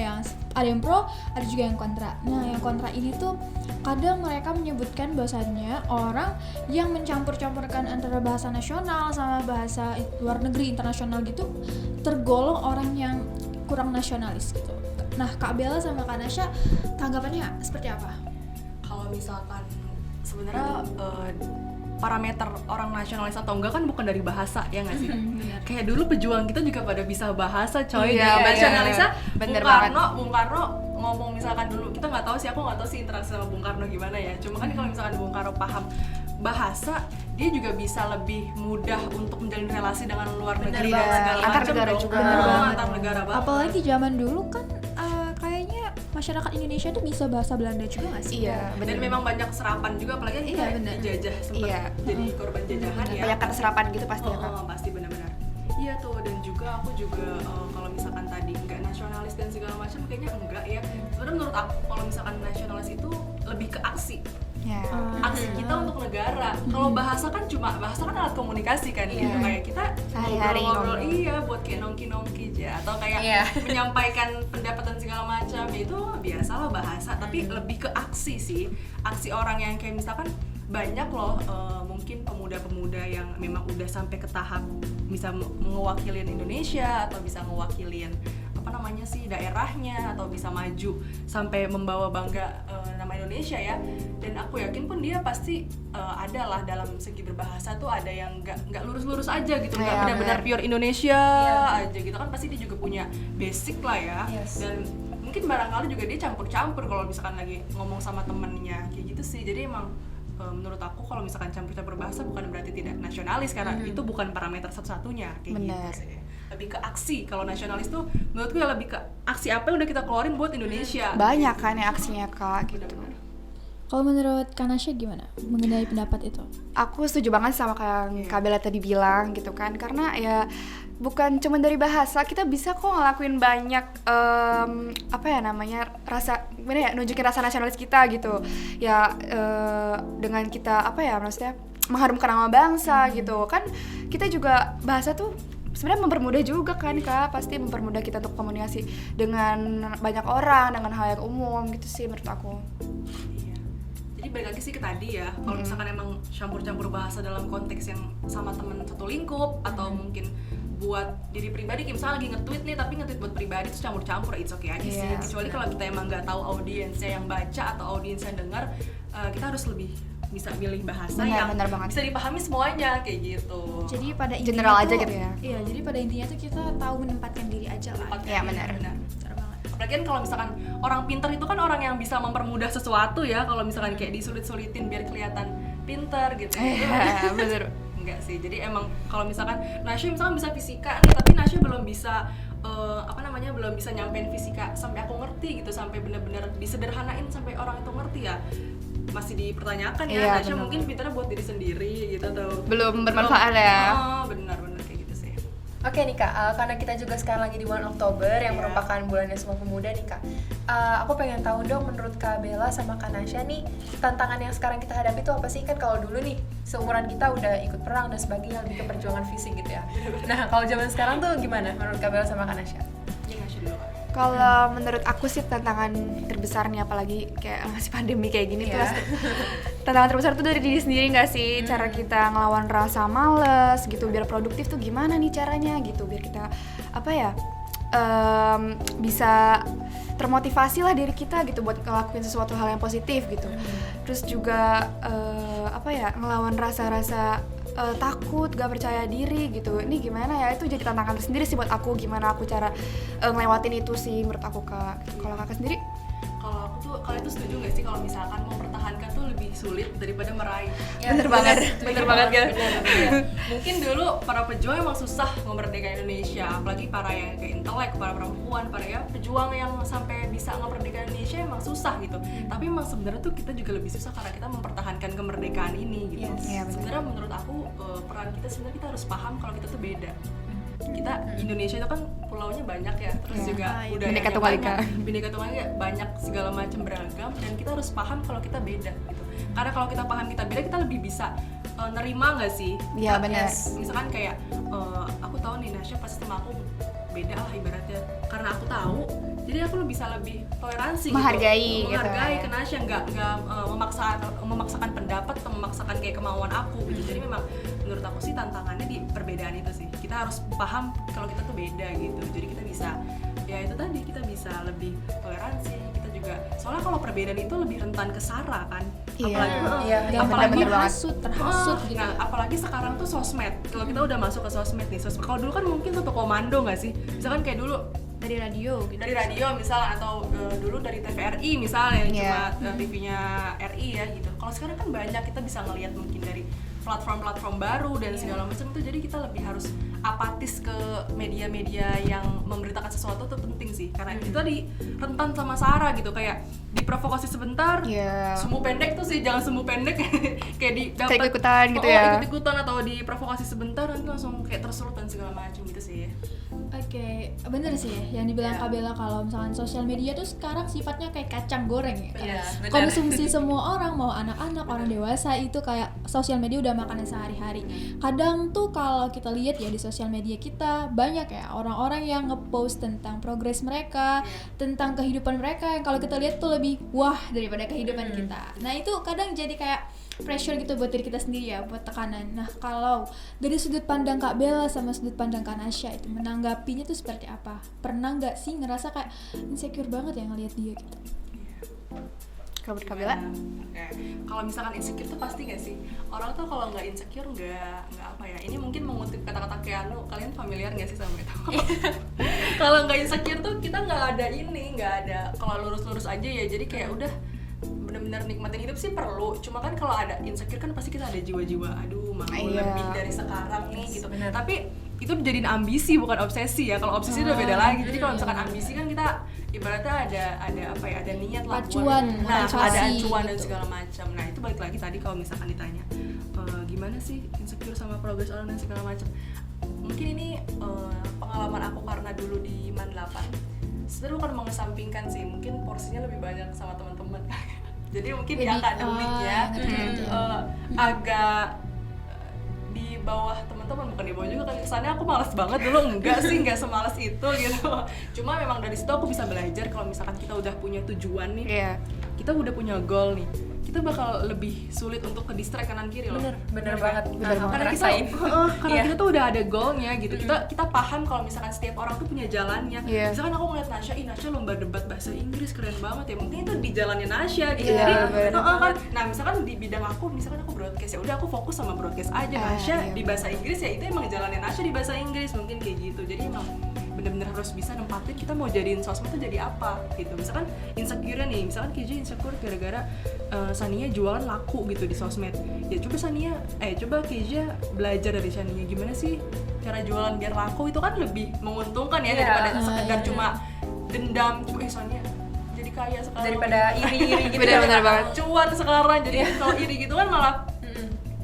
yang pro, ada juga yang kontra. Nah, yang kontra ini tuh kadang mereka menyebutkan bahwasannya orang yang mencampur-campurkan antara bahasa nasional sama bahasa luar negeri internasional gitu tergolong orang yang kurang nasionalis gitu. Nah, Kak Bella sama Kanasya tanggapannya seperti apa? Kalau misalkan sebenarnya parameter orang nasionalis atau enggak kan bukan dari bahasa ya nggak sih? Kayak dulu pejuang kita juga pada bisa bahasa coy. Iya, Dari nasionalisnya bener Bung Karno ngomong misalkan dulu, kita nggak tahu sih, aku nggak tahu sih interaksi sama Bung Karno gimana ya. Cuma kan kalau misalkan Bung Karno paham bahasa, dia juga bisa lebih mudah untuk menjalin relasi dengan luar negeri dan banget. segala Antar macam negara dong. juga. Bener Bener banget, banget. antar negara banget. Apalagi zaman dulu kan kayaknya masyarakat Indonesia tuh bisa bahasa Belanda juga nggak sih? Iya, Dan bener. memang banyak serapan juga, apalagi kan kita Iya, bener. dijajah, sempat Iya. jadi korban jajahan ya. Banyak kata serapan gitu pasti ya Kak. Pasti benar-benar. Iya tuh, dan juga aku juga kalau misalkan tadi nggak nasionalis dan segala macam, kayaknya enggak ya. Sebenarnya menurut aku kalau misalkan nasionalis itu lebih ke aksi. Ya. Aksi kita untuk negara. Kalau bahasa kan alat komunikasi kan, gitu. Kayak kita Sehari-hari ngobrol, ngomong. iya, buat kayak nongki aja, atau kayak Iya. menyampaikan pendapat dan segala macam. Ya itu biasalah bahasa, tapi lebih ke aksi sih. Aksi orang yang kayak misalkan banyak loh mungkin pemuda-pemuda yang memang udah sampai ke tahap bisa mewakilin Indonesia atau bisa mewakilin daerahnya atau bisa maju sampai membawa bangga nama Indonesia ya. Dan aku yakin pun dia pasti ada lah dalam segi berbahasa tuh ada yang nggak lurus-lurus aja gitu, nggak Iya, benar-benar benar. pure Indonesia Iya. aja gitu kan, pasti dia juga punya basic lah ya. Yes. Dan mungkin barangkali juga dia campur-campur kalau misalkan lagi ngomong sama temennya kayak gitu sih. Jadi emang menurut aku kalau misalkan campur-campur bahasa bukan berarti tidak nasionalis, karena itu bukan parameter satu-satunya kayak Benar. gitu sih. Lebih ke aksi. Kalau nasionalis tuh menurutku ya lebih ke aksi apa yang udah kita keluarin buat Indonesia. Banyak kan ya aksinya Kak gitu. Benar-benar. Kalau menurut Kanasha gimana mengenai pendapat itu? Aku setuju banget sama kayak yang Kak Bella tadi bilang gitu kan, karena ya bukan cuma dari bahasa, kita bisa kok ngelakuin banyak apa ya namanya, rasa gimana ya, nunjukin rasa nasionalis kita gitu ya, dengan kita apa ya, maksudnya mengharumkan nama bangsa gitu kan. Kita juga bahasa tuh sebenarnya mempermudah juga kan Kak, pasti mempermudah kita untuk komunikasi dengan banyak orang, dengan hal yang umum gitu sih menurut aku. Jadi balik lagi sih ke tadi ya, kalau misalkan emang campur-campur bahasa dalam konteks yang sama temen satu lingkup, atau mungkin buat diri pribadi, kayak misalnya lagi nge-tweet nih tapi nge-tweet buat pribadi terus campur-campur, it's okay aja sih. Iya, Kecuali kalau kita emang nggak tahu audiensnya yang baca atau audiensnya yang dengar, kita harus lebih bisa milih bahasa yang Benar banget. bisa dipahami semuanya kayak gitu. Jadi pada intinya General aja tuh, gitu ya. Iya, jadi pada intinya tuh kita tahu menempatkan diri aja lah. Iya, benar. Benar banget. Apalagi kan kalau misalkan orang pintar itu kan orang yang bisa mempermudah sesuatu ya. Kalau misalkan kayak disulit-sulitin biar kelihatan pintar gitu. Iya, bener. Enggak sih. Jadi emang kalau misalkan Nasya misalkan bisa fisika nih, tapi Nasya belum bisa belum bisa nyampein fisika sampai aku ngerti gitu, sampai benar-benar disederhanain sampai orang itu ngerti ya. Masih dipertanyakan ya. Iya, Nasya bener. mungkin pintarnya buat diri sendiri gitu tuh. Belum bermanfaat ya. Benar-benar kayak gitu sih. Oke nih Kak, karena kita juga sekarang lagi di bulan Oktober yang Iya. merupakan bulannya Sumpah Pemuda nih Kak. Aku pengen tahu dong, menurut Kak Bella sama Kak Nasya nih, tantangan yang sekarang kita hadapi itu apa sih? Kan kalau dulu nih, seumuran kita udah ikut perang dan sebagainya, lebih ke perjuangan fisik gitu ya. Nah kalau zaman sekarang tuh gimana menurut Kak Bella sama Kak Nasya? Ini Nasya dulu Kak. Kalau menurut aku sih tantangan terbesarnya, apalagi kayak masih pandemi kayak gini tuh, Iya. tantangan terbesar tuh dari diri sendiri nggak sih? Cara kita ngelawan rasa males gitu biar produktif tuh gimana nih caranya gitu, biar kita apa ya, bisa termotivasi lah diri kita gitu buat ngelakuin sesuatu hal yang positif gitu. Terus juga apa ya, ngelawan rasa-rasa takut, gak percaya diri gitu. Ini gimana ya, itu jadi tantangan tersendiri sih buat aku, gimana aku cara ngelewatin itu sih menurut aku Kak. Kalau Kakak sendiri? Kalau aku tuh, kalian tuh setuju nggak sih kalau misalkan mempertahankan tuh lebih sulit daripada meraih? Bener banget, bener banget kan? Bener. Mungkin dulu para pejuang emang susah memerdekakan Indonesia, apalagi para yang kayak intelek, para perempuan, para ya pejuang yang sampai bisa memerdekakan Indonesia emang susah gitu. Tapi emang sebenarnya tuh kita juga lebih susah karena kita mempertahankan kemerdekaan ini gitu. Iya, bener. Sebenarnya menurut aku peran kita sebenarnya kita harus paham kalau kita tuh beda. Kita Indonesia itu kan pulaunya banyak ya, terus Iya. juga Iya. budayanya Bhinneka Tunggal Ika. banyak, Bhinneka Tunggal Ika banyak, segala macam beragam, dan kita harus paham kalau kita beda gitu. Karena kalau kita paham kita beda, kita lebih bisa nerima nggak sih? Iya, benar. Misalkan kayak aku tahu nih Nasya pasti sama aku beda lah ibaratnya, karena aku tahu jadi aku bisa lebih toleransi Menghargai gitu. gitu. Menghargai ke Nasya, nggak memaksakan pendapat atau memaksakan kayak kemauan aku gitu. Jadi memang menurut aku sih tantangannya di perbedaan itu sih, kita harus paham kalau kita tuh beda gitu. Jadi kita bisa, ya itu tadi, kita bisa lebih toleransi, kita juga soalnya kalau perbedaan itu lebih rentan ke sara kan. Iya. Iya, Dan apalagi bener banget. terhasut gitu. Nah, apalagi sekarang tuh sosmed. Kalau kita udah masuk ke sosmed nih, kalau dulu kan mungkin satu komando nggak sih? Misalkan kayak dulu Dari radio gitu. dari radio misalnya, atau dulu dari TVRI misalnya, Iya. cuma TV-nya RI ya gitu. Kalau sekarang kan banyak, kita bisa ngelihat mungkin dari platform-platform baru dan segala macam itu, jadi kita lebih harus apatis ke media-media yang memberitakan sesuatu tuh penting sih, karena itu tadi rentan sama sara gitu, kayak diprovokasi sebentar, Iya. sumbu pendek tuh sih, jangan sumbu pendek kayak dapat ikut-ikutan gitu ya. ikut-ikutan atau diprovokasi sebentar nanti langsung kayak tersulut dan segala macam gitu sih. Oke, bener sih ya yang dibilang Kak Bella, kalau misalkan sosial media tuh sekarang sifatnya kayak kacang goreng ya. Iya, benar. Konsumsi semua orang, mau anak-anak, orang dewasa, itu kayak sosial media udah makanan sehari-hari. Kadang tuh kalau kita lihat ya di sosial media kita banyak ya orang-orang yang ngepost tentang progres mereka, tentang kehidupan mereka yang kalau kita lihat tuh lebih wah daripada kehidupan kita. Nah, itu kadang jadi kayak pressure gitu buat diri kita sendiri ya, buat tekanan. Nah, kalau dari sudut pandang Kak Bella sama sudut pandang Kak Nasya itu menanggapinya tuh seperti apa? Pernah nggak sih ngerasa kayak insecure banget ya ngelihat dia gitu? Kalau menurut Kabila? Oke. Kalau misalkan insecure tuh pasti nggak sih? Orang tuh kalau nggak insecure nggak apa ya? Ini mungkin mengutip kata-kata Keanu. Kalian familiar nggak sih sama itu? Kalau nggak insecure tuh kita nggak ada kalau lurus-lurus aja ya. Jadi kayak udah benar-benar nikmatin hidup sih perlu. Cuma kan kalau ada insecure kan pasti kita ada jiwa-jiwa. Aduh, mau lebih dari sekarang nih gitu. Bener. Tapi itu dijadiin ambisi bukan obsesi ya. Kalau obsesi udah beda lagi. Jadi kalau misalkan ambisi kan kita ibaratnya ada apa ya, ada niat lah Acuan, nah motivasi ada acuan dan gitu. segala macam. Nah itu balik lagi tadi kalau misalkan ditanya gimana sih insecure sama progres orang dan segala macam, mungkin ini pengalaman aku karena dulu di Man 8 sebenarnya bukan mengesampingkan sih, mungkin porsinya lebih banyak sama teman-teman jadi mungkin di akademik ya agak di bawah teman-teman, bukan di bawah juga kan, kesannya aku malas banget dulu, enggak semalas itu gitu. Cuma memang dari situ aku bisa belajar kalau misalkan kita udah punya tujuan nih, kita udah punya goal nih, kita bakal lebih sulit untuk ke distract kanan kiri loh. Bener banget. Karena kita tuh udah ada goalnya gitu. Kita paham kalau misalkan setiap orang tuh punya jalannya. Misalkan aku ngeliat Nasya lomba debat bahasa Inggris keren banget ya, mungkin itu di jalannya Nasya gitu. Jadi kan, nah misalkan di bidang aku, misalkan aku broadcast ya udah aku fokus sama broadcast aja. Nasya di bahasa Inggris ya itu emang jalannya Nasya di bahasa Inggris, mungkin kayak gitu. Jadi emang bener-bener harus bisa nempatin kita mau jadiin sosmed tuh jadi apa gitu. Misalkan insecure nih, misalkan Keja insecure gara-gara Sania jualan laku gitu di sosmed, ya coba Keja belajar dari Sania gimana sih cara jualan biar laku, itu kan lebih menguntungkan ya daripada sekedar cuma dendam, Sania jadi kaya sekarang daripada iri-iri gitu. Bener banget. Cuan sekarang jadi kalau iri gitu kan malah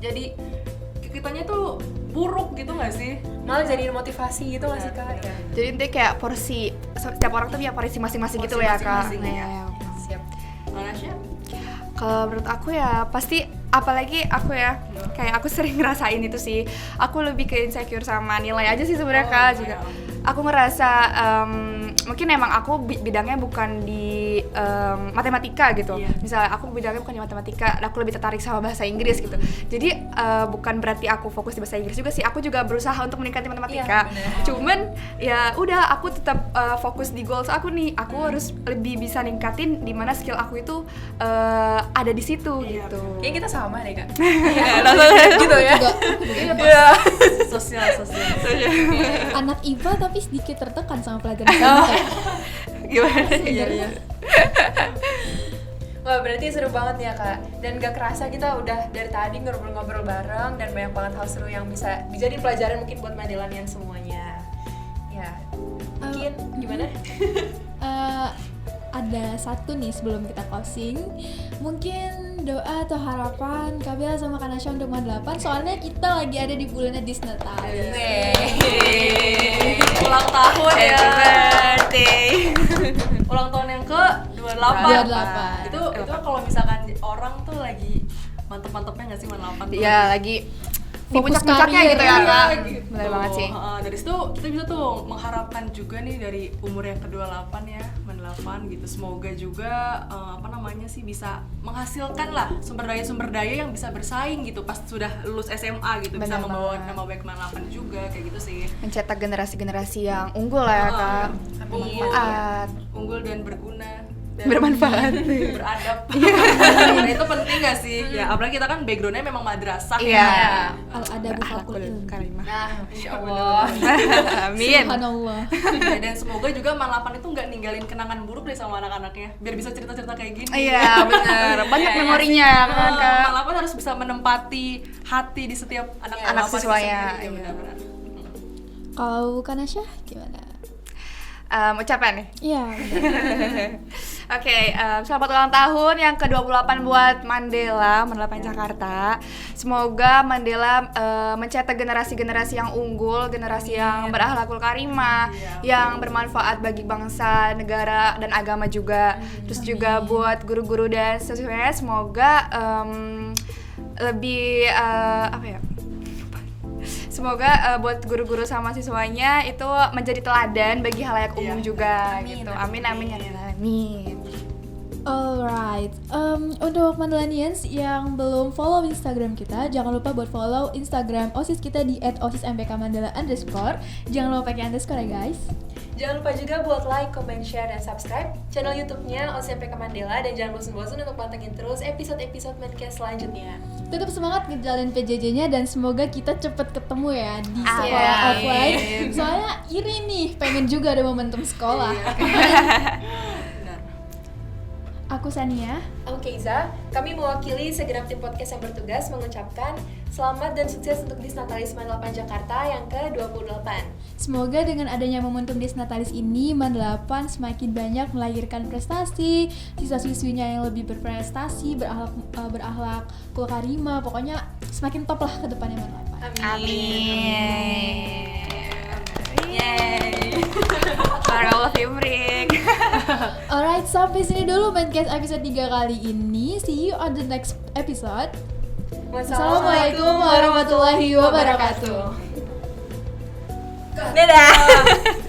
jadi kitanya tuh buruk gitu nggak sih? Malah jadiin motivasi gitu nggak sih Kak? Ya. Jadi intinya kayak porsi, setiap orang tuh punya porsi masing-masing gitu ya Kak. Siap. Nasya? Kalau menurut aku ya pasti, apalagi aku ya, kayak aku sering ngerasain itu sih. Aku lebih ke insecure sama nilai aja sih sebenarnya Kak juga. Aku ngerasa mungkin emang aku bidangnya bukan di matematika gitu. Misalnya aku bidangnya bukan di matematika, aku lebih tertarik sama bahasa Inggris gitu. Jadi bukan berarti aku fokus di bahasa Inggris juga sih. Aku juga berusaha untuk meningkati matematika. Cuman ya udah, aku tetap fokus di goals aku nih. Aku harus lebih bisa ningkatin di mana skill aku itu ada di situ gitu. Kayaknya kita sama deh Kak. Gitu ya. Sosial. Anak IPA tapi sedikit tertekan sama pelajaran fisika. Gimana? Iya. Wah, berarti seru banget ya Kak. Dan gak kerasa kita udah dari tadi ngobrol-ngobrol bareng dan banyak banget hal seru yang bisa dijadiin pelajaran mungkin buat Mandelanian semuanya. Ya, mungkin gimana? Ada satu nih sebelum kita closing, mungkin doa atau harapan Kabila sama Kanasya untuk Man 8, soalnya kita lagi ada di bulannya Disnatalis. Ulang tahun ya. Happy birthday. Ulang tahun yang ke-28. 28. Itu kalau misalkan orang tuh lagi mantep-mantepnya nggak sih Man 8 tuh? Iya, lagi di Fokus puncak-puncaknya karir, gitu ya Kak. Gitu. Bener banget sih. Dari situ kita bisa tuh mengharapkan juga nih dari umur yang ke-28 ya, Man 8 gitu. Semoga juga bisa menghasilkan lah sumber daya yang bisa bersaing gitu pas sudah lulus SMA gitu. Bisa Bener membawa banget. nama baik Man 8 juga kayak gitu sih. Mencetak generasi-generasi yang unggul lah ya Kak. Unggul dan berguna dan Bermanfaat. beradab. Nah, itu penting gak sih? Ya apalagi kita kan backgroundnya memang madrasah ya. Al-adabu fakul ilm. Karimah. Nah, Masya Allah. Amin. Subhanallah. Ya, dan semoga juga Man 8 itu nggak ninggalin kenangan buruk deh sama anak-anaknya, biar bisa cerita-cerita kayak gini. Iya benar, banyak memorinya ya kan Kak. Man 8 harus bisa menempati hati di setiap anak siswanya. Iya benar-benar. Kalau Kanasya gimana? Ucapan nih. Iya. Oke, selamat ulang tahun yang ke-28 buat Mandela, Man 8 Jakarta. Semoga Mandela mencetak generasi-generasi yang unggul, generasi yang berakhlakul karimah, yang bermanfaat bagi bangsa, negara, dan agama juga. Terus juga buat guru-guru dan siswanya, semoga lebih semoga buat guru-guru sama siswanya itu menjadi teladan bagi halayak umum juga gitu. Amin ya rabbal alamin. Alright, untuk Mandelanians yang belum follow Instagram kita, jangan lupa buat follow Instagram OSIS kita di @osispmkmandela_. Jangan lupa pakai underscore ya guys. Jangan lupa juga buat like, comment, share, dan subscribe channel YouTube-nya OSMPK Mandela, dan jangan bosan-bosan untuk pantengin terus episode-episode Menkes selanjutnya. Tetap semangat ngejalin PJJ-nya dan semoga kita cepet ketemu ya di sekolah Amin. offline. Soalnya iri nih, pengen juga ada momentum sekolah. Benar. Aku Sania. Aku Keiza, kami mewakili segenap tim podcast yang bertugas mengucapkan selamat dan sukses untuk Disnatalis Mandelapan Jakarta yang ke-28. Semoga dengan adanya momentum Disnatalis ini, Mandelapan semakin banyak melahirkan prestasi, siswa-siswinya yang lebih berprestasi, berakhlak kulkarima, pokoknya semakin top lah ke depannya Mandelapan. Amin. Yeay. Barakallah Fibrik. Alright, sampai sini dulu Menkes episode 3 kali ini. See you on the next episode. Wassalamualaikum warahmatullahi wabarakatuh. Dadah.